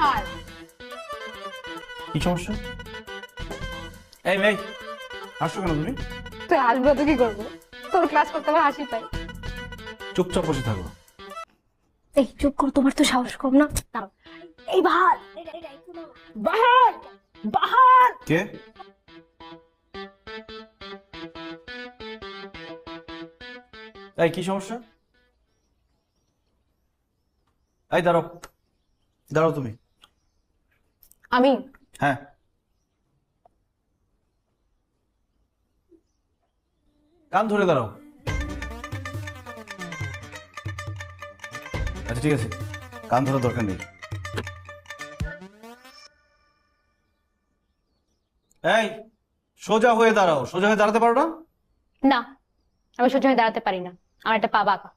হার। কি সমস্যা? এই মেয়ে, হাসছো কেন তুমি? তুই হাসবো তো কি করবো? তোর ক্লাস করতে আমার হাসি পাই। চুপচাপ বসে থাকো। এই চুপ কর, তোমার তো সাহস কম না। দাঁড়াও। এই বাহার, বাহার, বাহার। কে? এই কি সমস্যা? এই দাঁড়াও, দাঁড়াও তুমি। আমি হ্যাঁ, কান ধরে দাঁড়াও। আচ্ছা ঠিক আছে, কান ধরার দরকার নেই। এই সোজা হয়ে দাঁড়াও, সোজা হয়ে দাঁড়াতে পারো না? না, আমি সোজা হয়ে দাঁড়াতে পারি না, আমার একটা পা বাঁকা।